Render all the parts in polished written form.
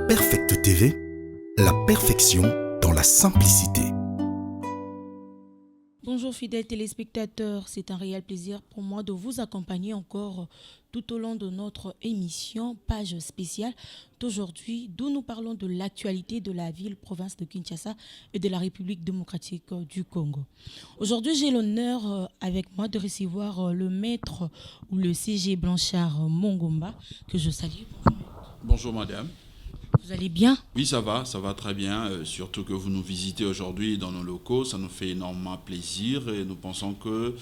Perfect TV, la perfection dans la simplicité. Bonjour fidèles téléspectateurs, c'est un réel plaisir pour moi de vous accompagner encore tout au long de notre émission Page spéciale d'aujourd'hui, d'où nous parlons de l'actualité de la ville-province de Kinshasa et de la République démocratique du Congo. Aujourd'hui, j'ai l'honneur avec moi de recevoir le maître ou le CG Blanchard Mongomba, que je salue. Bonjour madame. Vous allez bien? Oui, ça va très bien. Surtout que vous nous visitez aujourd'hui dans nos locaux, ça nous fait énormément plaisir et nous pensons que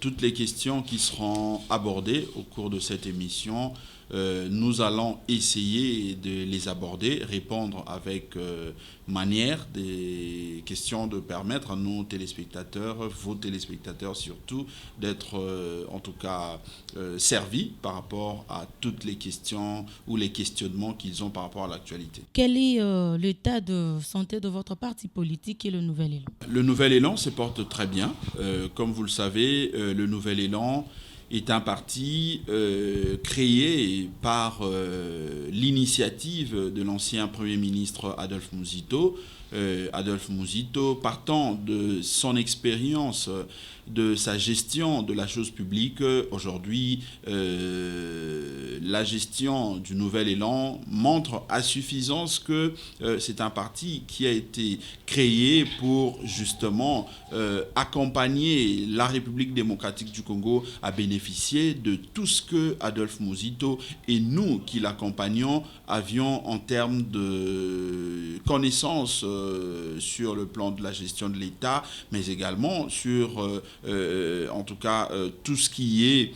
toutes les questions qui seront abordées au cours de cette émission, nous allons essayer de les aborder, répondre avec manière des questions de permettre à nos téléspectateurs, vos téléspectateurs surtout, d'être en tout cas servis par rapport à toutes les questions ou les questionnements qu'ils ont par rapport à l'actualité. Quel est l'état de santé de votre parti politique et le Nouvel Élan? Le Nouvel Élan se porte très bien. Comme vous le savez, le Nouvel Élan est un parti créé par l'initiative de l'ancien Premier ministre Adolphe Muzito. Adolphe Muzito, partant de son expérience, de sa gestion de la chose publique, aujourd'hui, la gestion du Nouvel Élan montre à suffisance que c'est un parti qui a été créé pour justement accompagner la République démocratique du Congo à bénéficier de tout ce que Adolphe Muzito et nous qui l'accompagnons avions en termes de connaissances sur le plan de la gestion de l'État, mais également sur, en tout cas, tout ce qui est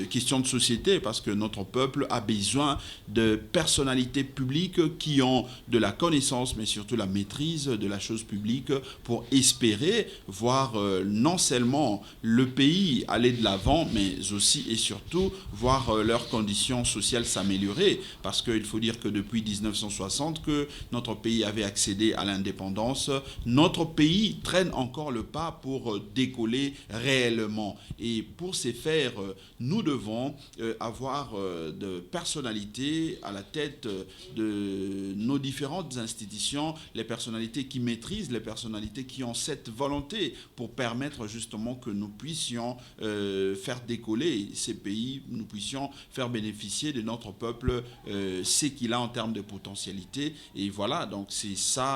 question de société, parce que notre peuple a besoin de personnalités publiques qui ont de la connaissance, mais surtout la maîtrise de la chose publique pour espérer voir non seulement le pays aller de l'avant, mais aussi et surtout voir leurs conditions sociales s'améliorer, parce qu'il faut dire que depuis 1960 que notre pays avait accédé à l'indépendance, notre pays traîne encore le pas pour décoller réellement. Et pour ce faire, nous devons avoir de personnalités à la tête de nos différentes institutions, les personnalités qui maîtrisent, les personnalités qui ont cette volonté pour permettre justement que nous puissions faire décoller ces pays, nous puissions faire bénéficier de notre peuple ce qu'il a en termes de potentialité. Et voilà, donc c'est ça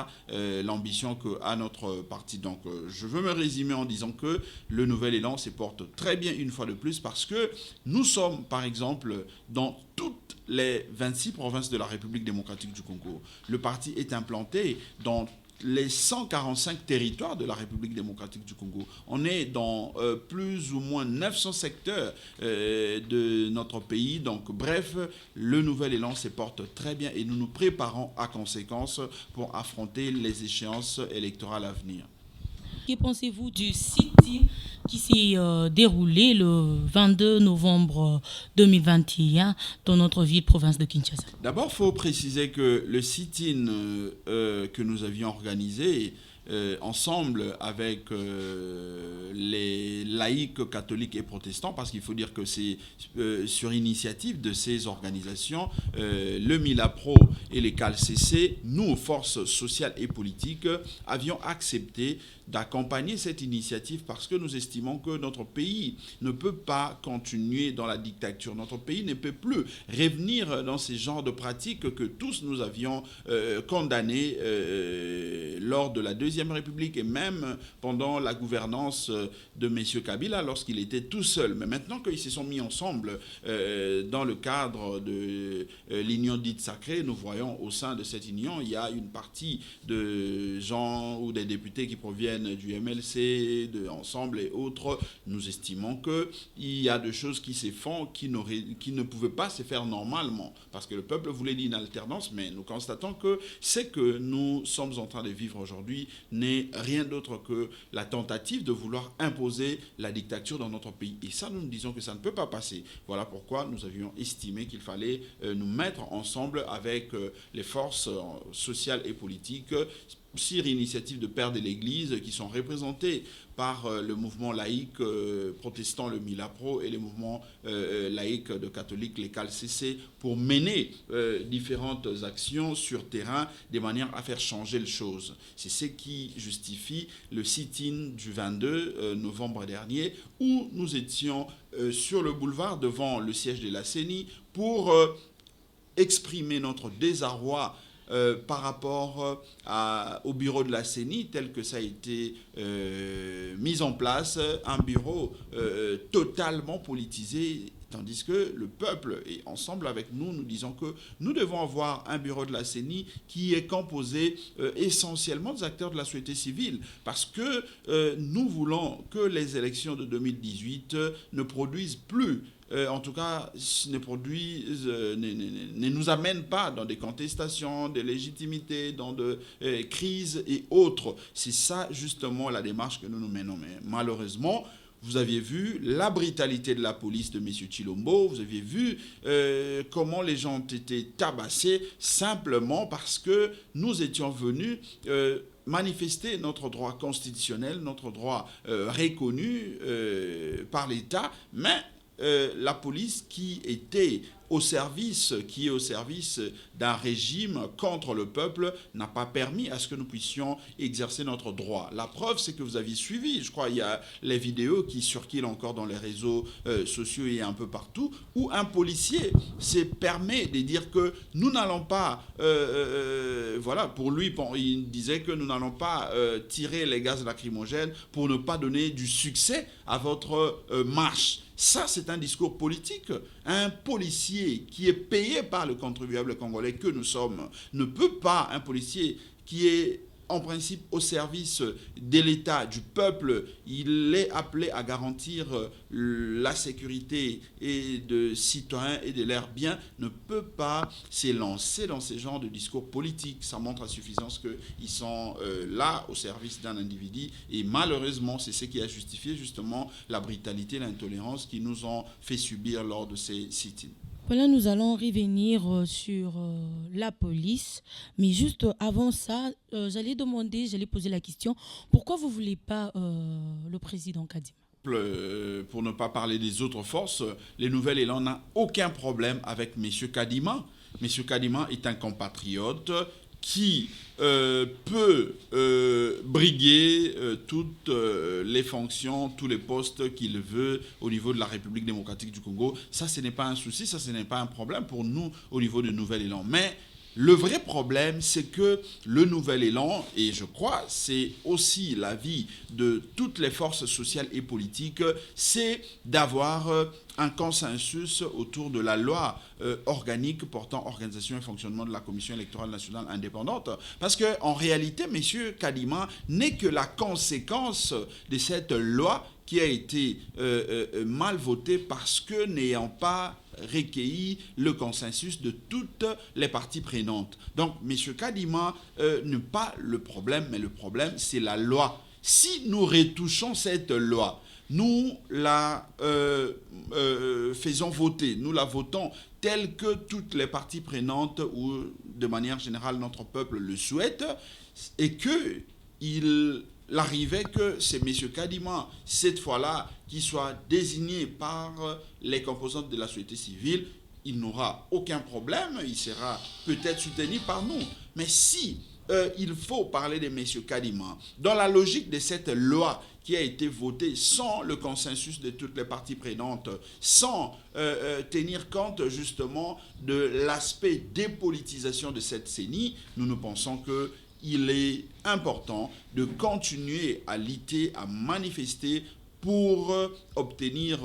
l'ambition qu'a notre parti. Donc je veux me résumer en disant que le Nouvel Élan se porte très bien une fois de plus parce que nous sommes par exemple dans toutes les 26 provinces de la République démocratique du Congo. Le parti est implanté dans les 145 territoires de la République démocratique du Congo. On est dans plus ou moins 900 secteurs de notre pays. Donc, bref, le Nouvel Élan se porte très bien et nous nous préparons à conséquence pour affronter les échéances électorales à venir. Que pensez-vous du sit-in qui s'est déroulé le 22 novembre 2021 dans notre ville, province de Kinshasa? D'abord, il faut préciser que le sit-in que nous avions organisé ensemble avec les laïcs catholiques et protestants, parce qu'il faut dire que c'est sur initiative de ces organisations, le Milapro et les CALCC, nous, forces sociales et politiques, avions accepté d'accompagner cette initiative parce que nous estimons que notre pays ne peut pas continuer dans la dictature. Notre pays ne peut plus revenir dans ces genres de pratiques que tous nous avions condamnées lors de la Deuxième République et même pendant la gouvernance de M. Kabila lorsqu'il était tout seul. Mais maintenant qu'ils se sont mis ensemble dans le cadre de l'union dite sacrée, nous voyons au sein de cette union, il y a une partie de gens ou des députés qui proviennent du MLC, de Ensemble et autres. Nous estimons qu'il y a des choses qui se font qui ne pouvaient pas se faire normalement parce que le peuple voulait une alternance, mais nous constatons que ce que nous sommes en train de vivre aujourd'hui n'est rien d'autre que la tentative de vouloir imposer la dictature dans notre pays. Et ça, nous nous disons que ça ne peut pas passer. Voilà pourquoi nous avions estimé qu'il fallait nous mettre ensemble avec les forces sociales et politiques sur initiative de pères de l'Église qui sont représentés par le mouvement laïque protestant, le Milapro, et le mouvement laïque de catholiques, les CALCC, pour mener différentes actions sur terrain de manière à faire changer les choses. C'est ce qui justifie le sit-in du 22 novembre dernier, où nous étions sur le boulevard devant le siège de la CENI pour exprimer notre désarroi par rapport au bureau de la CENI, tel que ça a été mis en place, un bureau totalement politisé, tandis que le peuple est ensemble avec nous. Nous disons que nous devons avoir un bureau de la CENI qui est composé essentiellement des acteurs de la société civile, parce que nous voulons que les élections de 2018 ne produisent plus en tout cas, ne nous amène pas dans des contestations, des légitimités, dans des crises et autres. C'est ça, justement, la démarche que nous nous menons. Mais malheureusement, vous aviez vu la brutalité de la police de M. Chilombo, vous aviez vu comment les gens ont été tabassés simplement parce que nous étions venus manifester notre droit constitutionnel, notre droit reconnu par l'État, mais la police qui est au service d'un régime contre le peuple n'a pas permis à ce que nous puissions exercer notre droit. La preuve, c'est que vous aviez suivi, je crois, il y a les vidéos qui circulent encore dans les réseaux sociaux et un peu partout, où un policier se permet de dire que nous n'allons pas, voilà, pour lui, il disait que nous n'allons pas tirer les gaz lacrymogènes pour ne pas donner du succès à votre marche. Ça, c'est un discours politique. Un policier qui est payé par le contribuable congolais que nous sommes ne peut pas, un policier qui est en principe au service de l'État, du peuple, il est appelé à garantir la sécurité et de citoyens et de leurs biens, ne peut pas s'élancer dans ce genre de discours politique. Ça montre à suffisance qu'ils sont là au service d'un individu, et malheureusement, c'est ce qui a justifié justement la brutalité, l'intolérance qu'ils nous ont fait subir lors de ces sit-ins. Voilà, nous allons revenir sur la police. Mais juste avant ça, j'allais poser la question, pourquoi vous ne voulez pas le président Kadima ? Pour ne pas parler des autres forces, les Nouvelles Élan n'a aucun problème avec M. Kadima. M. Kadima est un compatriote qui peut briguer toutes les fonctions, tous les postes qu'il veut au niveau de la République démocratique du Congo. Ça, ce n'est pas un souci, ça, ce n'est pas un problème pour nous au niveau de Nouvel Élan. Mais le vrai problème, c'est que le Nouvel Élan, et je crois c'est aussi l'avis de toutes les forces sociales et politiques, c'est d'avoir un consensus autour de la loi organique portant organisation et fonctionnement de la Commission électorale nationale indépendante. Parce qu'en réalité, M. Kadima n'est que la conséquence de cette loi qui a été mal votée parce que n'ayant pas recueilli le consensus de toutes les parties prenantes. Donc, M. Kadima n'est pas le problème, mais le problème, c'est la loi. Si nous retouchons cette loi, nous la faisons voter, nous la votons telle que toutes les parties prenantes ou de manière générale notre peuple le souhaite, et qu'il arrivait que c'est M. Kadima, cette fois-là, qui soit désigné par les composantes de la société civile, il n'aura aucun problème, il sera peut-être soutenu par nous. Mais si il faut parler de M. Kadima, dans la logique de cette loi qui a été votée sans le consensus de toutes les parties prenantes, sans tenir compte justement de l'aspect dépolitisation de cette CENI, nous pensons qu'il est important de continuer à lutter, à manifester pour obtenir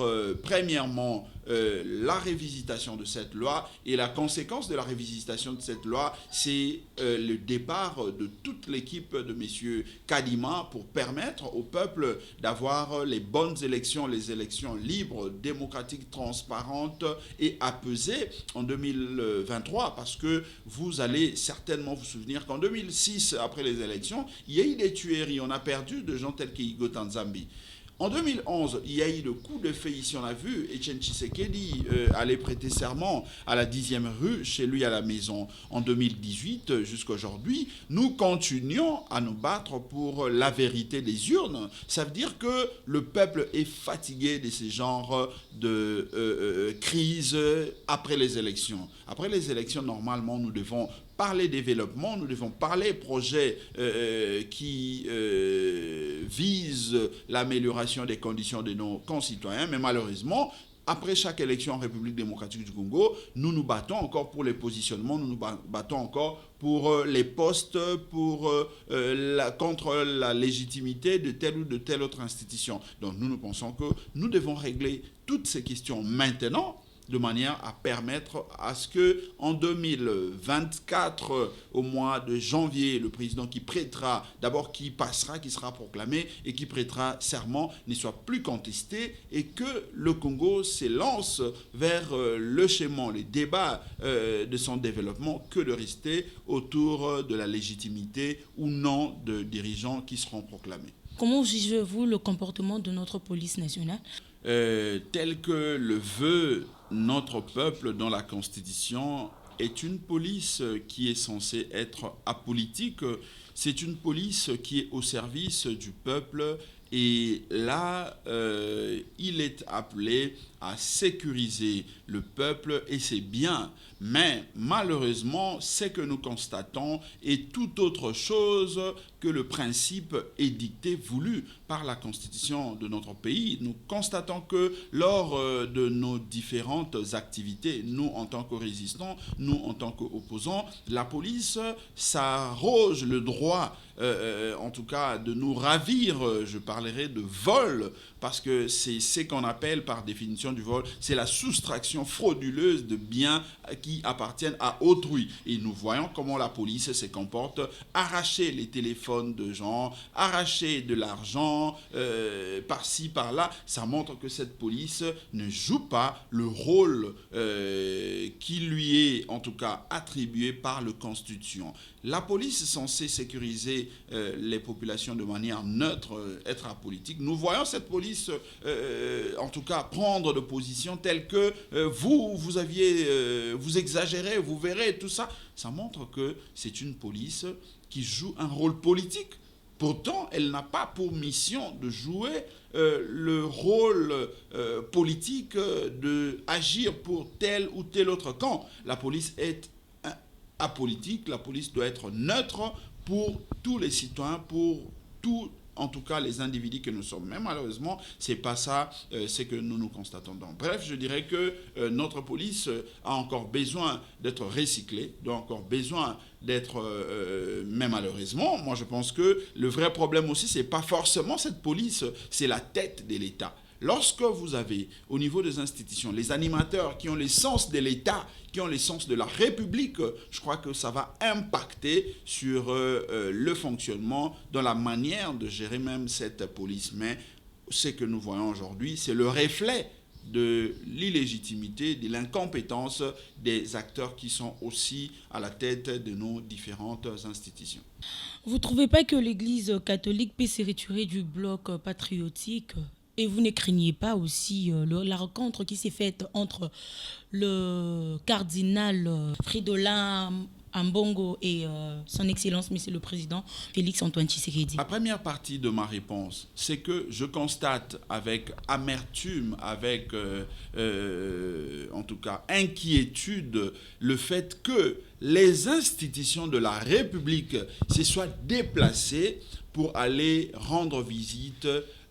premièrement la révisitation de cette loi. Et la conséquence de la révisitation de cette loi, c'est le départ de toute l'équipe de M. Kadima pour permettre au peuple d'avoir les bonnes élections, les élections libres, démocratiques, transparentes et apaisées en 2023. Parce que vous allez certainement vous souvenir qu'en 2006, après les élections, il y a eu des tueries. On a perdu de gens tels qu'Igo Tanzambi. En 2011, il y a eu le coup de feu ici, on a vu, Etienne Tshisekedi allait prêter serment à la 10e rue, chez lui à la maison. En 2018, jusqu'à aujourd'hui, nous continuons à nous battre pour la vérité des urnes. Ça veut dire que le peuple est fatigué de ce genre de crise après les élections. Après les élections, normalement, nous devons parler développement, nous devons parler projets qui visent l'amélioration des conditions de nos concitoyens, mais malheureusement, après chaque élection en République démocratique du Congo, nous nous battons encore pour les positionnements, nous nous battons encore pour les postes, contre la légitimité de telle ou de telle autre institution. Donc nous pensons que nous devons régler toutes ces questions maintenant, de manière à permettre à ce que en 2024, au mois de janvier, le président qui prêtera, d'abord qui passera, qui sera proclamé et qui prêtera serment, ne soit plus contesté et que le Congo s'élance vers le schéma, les débats de son développement, que de rester autour de la légitimité ou non de dirigeants qui seront proclamés. Comment jugez-vous le comportement de notre police nationale ? Tel que le veut notre peuple dans la Constitution, est une police qui est censée être apolitique. C'est une police qui est au service du peuple. Et là, il est appelé à sécuriser le peuple et ses biens. Mais malheureusement, ce que nous constatons est tout autre chose que le principe édicté, voulu par la Constitution de notre pays. Nous constatons que lors de nos différentes activités, nous en tant que résistants, nous en tant qu'opposants, la police s'arroge le droit, en tout cas, de nous ravir. Je parlerai de vol, parce que c'est ce qu'on appelle par définition du vol, c'est la soustraction frauduleuse de biens qui appartiennent à autrui. Et nous voyons comment la police se comporte, arracher les téléphones de gens, arracher de l'argent par-ci, par-là. Ça montre que cette police ne joue pas le rôle qui lui est en tout cas attribué par la Constitution. La police est censée sécuriser les populations de manière neutre, être apolitique. Nous voyons cette police, en tout cas, prendre de position telle que vous exagérez, vous verrez, tout ça. Ça montre que c'est une police qui joue un rôle politique. Pourtant, elle n'a pas pour mission de jouer le rôle politique, d'agir pour tel ou tel autre camp. La police est apolitique, la police doit être neutre pour tous les citoyens, pour tous, en tout cas les individus que nous sommes. Mais malheureusement, c'est pas ça, c'est que nous constatons. Donc, bref, je dirais que notre police a encore besoin d'être recyclée, doit encore besoin d'être, mais malheureusement, moi je pense que le vrai problème aussi, c'est pas forcément cette police, c'est la tête de l'État. Lorsque vous avez, au niveau des institutions, les animateurs qui ont l'essence de l'État, qui ont l'essence de la République, je crois que ça va impacter sur le fonctionnement, dans la manière de gérer même cette police. Mais ce que nous voyons aujourd'hui, c'est le reflet de l'illégitimité, de l'incompétence des acteurs qui sont aussi à la tête de nos différentes institutions. Vous ne trouvez pas que l'Église catholique peut se retirer du bloc patriotique ? Et vous ne craignez pas aussi la rencontre qui s'est faite entre le cardinal Fridolin Ambongo et son Excellence, Monsieur le Président Félix Antoine Tshisekedi? La première partie de ma réponse, c'est que je constate avec amertume, avec en tout cas inquiétude, le fait que les institutions de la République se soient déplacées pour aller rendre visite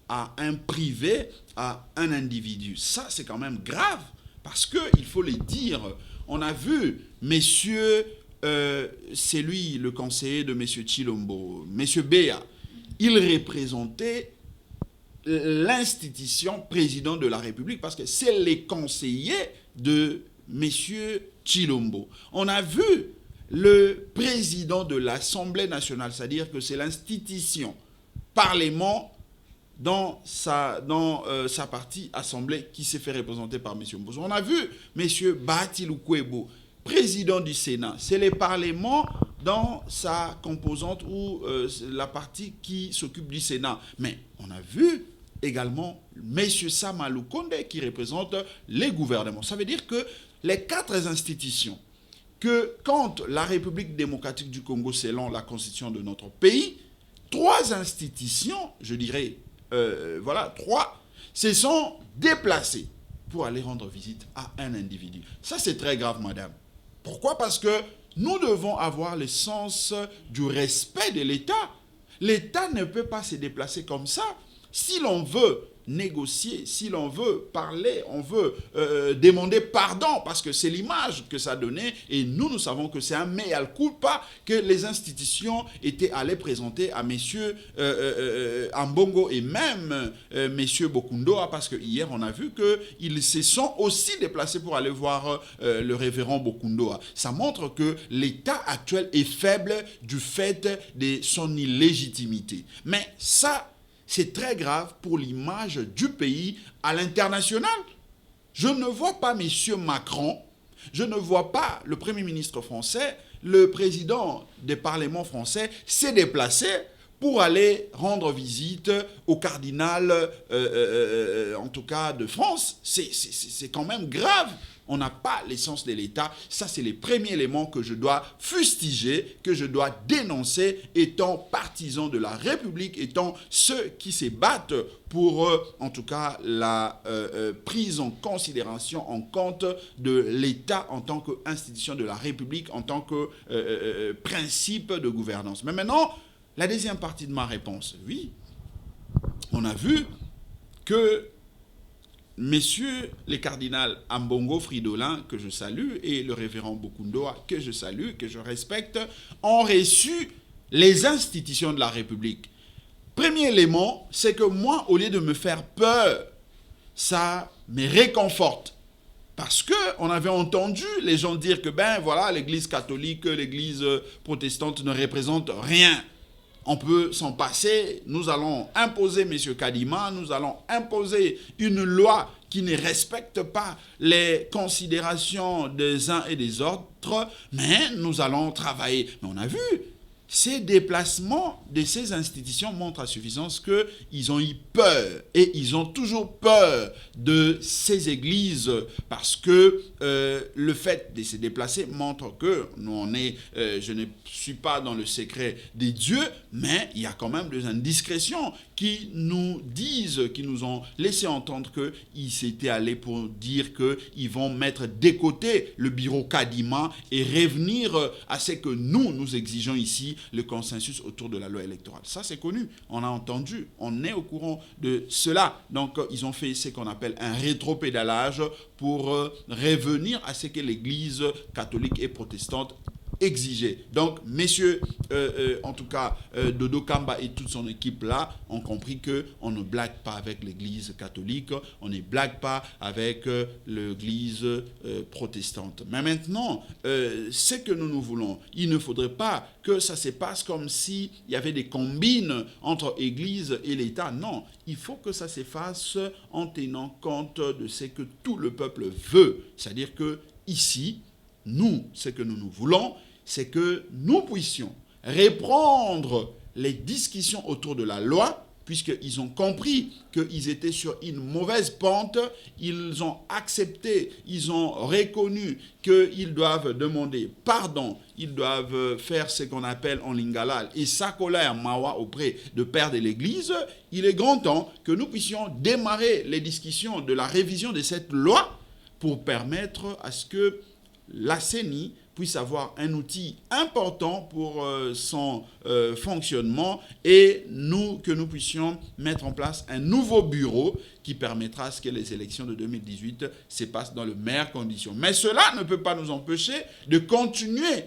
à un privé, à un individu. Ça, c'est quand même grave, parce qu'il faut le dire. On a vu, messieurs, c'est lui, le conseiller de monsieur Tshilombo, monsieur Béa, il représentait l'institution président de la République, parce que c'est les conseillers de monsieur Tshilombo. On a vu le président de l'Assemblée nationale, c'est-à-dire que c'est l'institution, Parlement, dans sa partie assemblée qui s'est fait représenter par M. Mbozo. On a vu M. Bahati Lukwebo, président du Sénat. C'est le Parlement dans sa composante ou la partie qui s'occupe du Sénat. Mais on a vu également M. Sama Lukonde qui représente les gouvernements. Ça veut dire que les 4 institutions que quand la République démocratique du Congo, selon la constitution de notre pays, 3 institutions, je dirais, 3, se sont déplacées pour aller rendre visite à un individu. Ça, c'est très grave, madame. Pourquoi? Parce que nous devons avoir le sens du respect de l'État. L'État ne peut pas se déplacer comme ça. Si l'on veut négocier, si l'on veut parler, on veut demander pardon, parce que c'est l'image que ça donnait, et nous savons que c'est un mea culpa que les institutions étaient allées présenter à messieurs Ambongo et même messieurs Bokundoa, parce que hier on a vu qu'ils se sont aussi déplacés pour aller voir le révérend Bokundoa. Ça montre que l'État actuel est faible du fait de son illégitimité. Mais ça, c'est très grave pour l'image du pays à l'international. Je ne vois pas M. Macron, je ne vois pas le Premier ministre français, le président des parlements français se déplacer pour aller rendre visite au cardinal, en tout cas de France. C'est quand même grave. On n'a pas l'essence de l'État. Ça, c'est les premiers éléments que je dois fustiger, que je dois dénoncer, étant partisan de la République, étant ceux qui se battent pour, en tout cas, la prise en considération, en compte de l'État en tant qu'institution de la République, en tant que principe de gouvernance. Mais maintenant, la deuxième partie de ma réponse, oui, on a vu que messieurs les cardinals Ambongo Fridolin, que je salue, et le révérend Bokundoa, que je salue, que je respecte, ont reçu les institutions de la République. Premier élément, c'est que moi, au lieu de me faire peur, ça me réconforte. Parce qu'on avait entendu les gens dire que, l'Église catholique, l'Église protestante ne représente rien. On peut s'en passer, nous allons imposer M. Kadima, nous allons imposer une loi qui ne respecte pas les considérations des uns et des autres, mais nous allons travailler. Mais on a vu, ces déplacements de ces institutions montrent à suffisance qu'ils ont eu peur, et ils ont toujours peur de ces églises, parce que le fait de se déplacer montre que je ne suis pas dans le secret des dieux, mais il y a quand même des indiscrétions qui nous disent, qui nous ont laissé entendre qu'ils s'étaient allés pour dire qu'ils vont mettre de côté le bureau Kadima et revenir à ce que nous exigeons ici, le consensus autour de la loi électorale. Ça, c'est connu, on a entendu, on est au courant de cela. Donc, ils ont fait ce qu'on appelle un rétropédalage pour revenir à ce que l'Église catholique et protestante exigeait. Donc, messieurs, en tout cas, Dodo Kamba et toute son équipe-là ont compris qu'on ne blague pas avec l'Église catholique, on ne blague pas avec l'Église protestante. Mais maintenant, ce que nous voulons, il ne faudrait pas que ça se passe comme s'il y avait des combines entre Église et l'État. Non, il faut que ça se fasse en tenant compte de ce que tout le peuple veut. C'est-à-dire que ici, nous, ce que nous voulons, c'est que nous puissions reprendre les discussions autour de la loi, puisqu'ils ont compris qu'ils étaient sur une mauvaise pente, ils ont accepté, ils ont reconnu qu'ils doivent demander pardon, ils doivent faire ce qu'on appelle en lingala et sa colère mawa auprès de père de l'Église. Il est grand temps que nous puissions démarrer les discussions de la révision de cette loi pour permettre à ce que la CENI puisse avoir un outil important pour son fonctionnement et que nous puissions mettre en place un nouveau bureau qui permettra à ce que les élections de 2018 se passent dans les meilleures conditions. Mais cela ne peut pas nous empêcher de continuer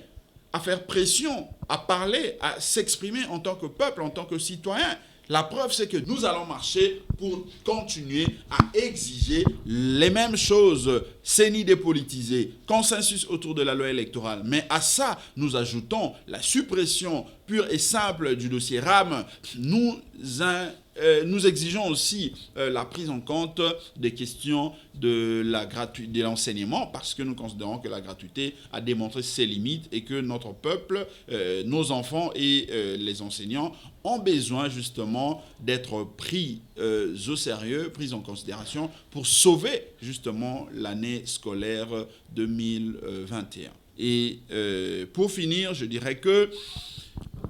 à faire pression, à parler, à s'exprimer en tant que peuple, en tant que citoyen. La preuve, c'est que nous allons marcher pour continuer à exiger les mêmes choses CENI dépolitisé, consensus autour de la loi électorale. Mais à ça, nous ajoutons la suppression pure et simple du dossier RAM. Nous exigeons aussi la prise en compte des questions de l'enseignement, parce que nous considérons que la gratuité a démontré ses limites et que notre peuple, nos enfants et les enseignants ont besoin justement d'être pris au sérieux, pris en considération pour sauver justement l'année scolaire 2021. Et pour finir, je dirais que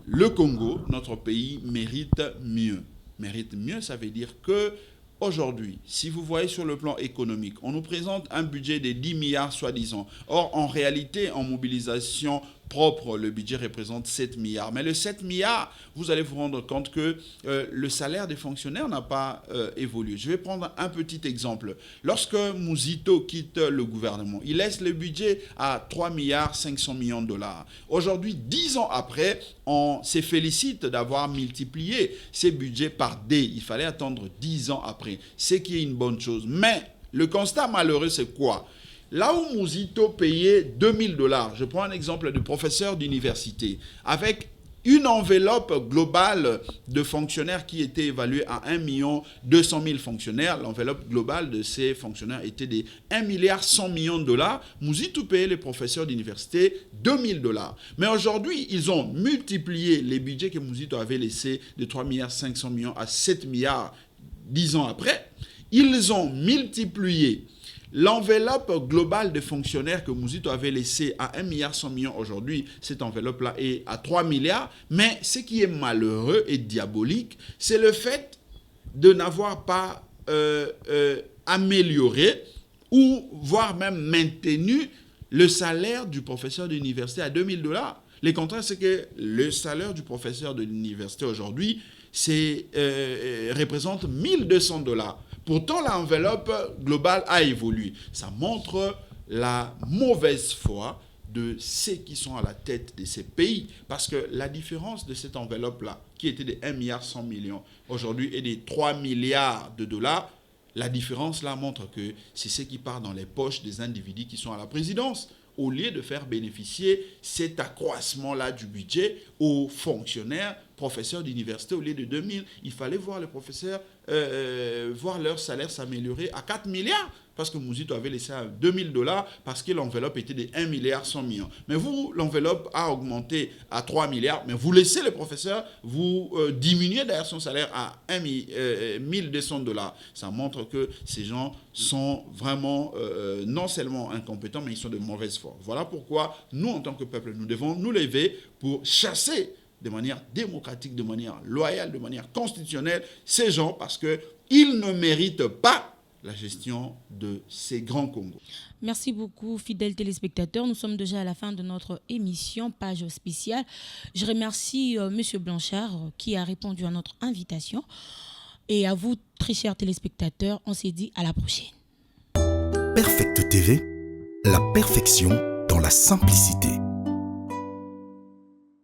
le Congo, notre pays, mérite mieux. Mérite mieux, ça veut dire que aujourd'hui, si vous voyez sur le plan économique, on nous présente un budget de 10 milliards soi-disant. Or, en réalité, en mobilisation propre, le budget représente 7 milliards. Mais le 7 milliards, vous allez vous rendre compte que le salaire des fonctionnaires n'a pas évolué. Je vais prendre un petit exemple. Lorsque Muzito quitte le gouvernement, il laisse le budget à 3 milliards 500 millions de dollars. Aujourd'hui, 10 ans après, on se félicite d'avoir multiplié ces budgets par D. Il fallait attendre 10 ans après, ce qui est une bonne chose. Mais le constat malheureux, c'est quoi ? Là où Muzito payait 2000 $, je prends un exemple de professeur d'université, avec une enveloppe globale de fonctionnaires qui était évaluée à 1 200 000 fonctionnaires. L'enveloppe globale de ces fonctionnaires était de 1 milliard 100 millions de dollars. Muzito payait les professeurs d'université 2000 $. Mais aujourd'hui, ils ont multiplié les budgets que Muzito avait laissés de 3 milliards 500 millions à 7 milliards 10 ans après. Ils ont multiplié l'enveloppe globale des fonctionnaires que Muzito avait laissée à 1 milliard 100 millions aujourd'hui, cette enveloppe-là est à 3 milliards. Mais ce qui est malheureux et diabolique, c'est le fait de n'avoir pas amélioré ou voire même maintenu le salaire du professeur d'université à 2000 $. Le contraire, c'est que le salaire du professeur de l'université aujourd'hui représente 1200 $. Pourtant, l'enveloppe globale a évolué. Ça montre la mauvaise foi de ceux qui sont à la tête de ces pays. Parce que la différence de cette enveloppe-là, qui était de 1 milliard 100 millions, aujourd'hui est de 3 milliards de dollars. La différence là montre que c'est ce qui part dans les poches des individus qui sont à la présidence, au lieu de faire bénéficier cet accroissement-là du budget aux fonctionnaires, professeurs d'université. Au lieu de 2000, il fallait voir les professeurs, voir leur salaire s'améliorer à 4 milliards, parce que Muzito avait laissé à 2000 $, parce que l'enveloppe était de 1 milliard 100 millions. Mais vous, l'enveloppe a augmenté à 3 milliards, mais vous laissez les professeurs, vous diminuez d'ailleurs son salaire à 1200 $. Ça montre que ces gens sont vraiment non seulement incompétents, mais ils sont de mauvaise foi. Voilà pourquoi nous, en tant que peuple, nous devons nous lever pour chasser de manière démocratique, de manière loyale, de manière constitutionnelle ces gens, parce qu'ils ne méritent pas la gestion de ces grands Congos. Merci beaucoup, fidèles téléspectateurs. Nous sommes déjà à la fin de notre émission, page spéciale. Je remercie M. Blanchard qui a répondu à notre invitation. Et à vous, très chers téléspectateurs, on s'est dit à la prochaine. Perfect TV, la perfection dans la simplicité.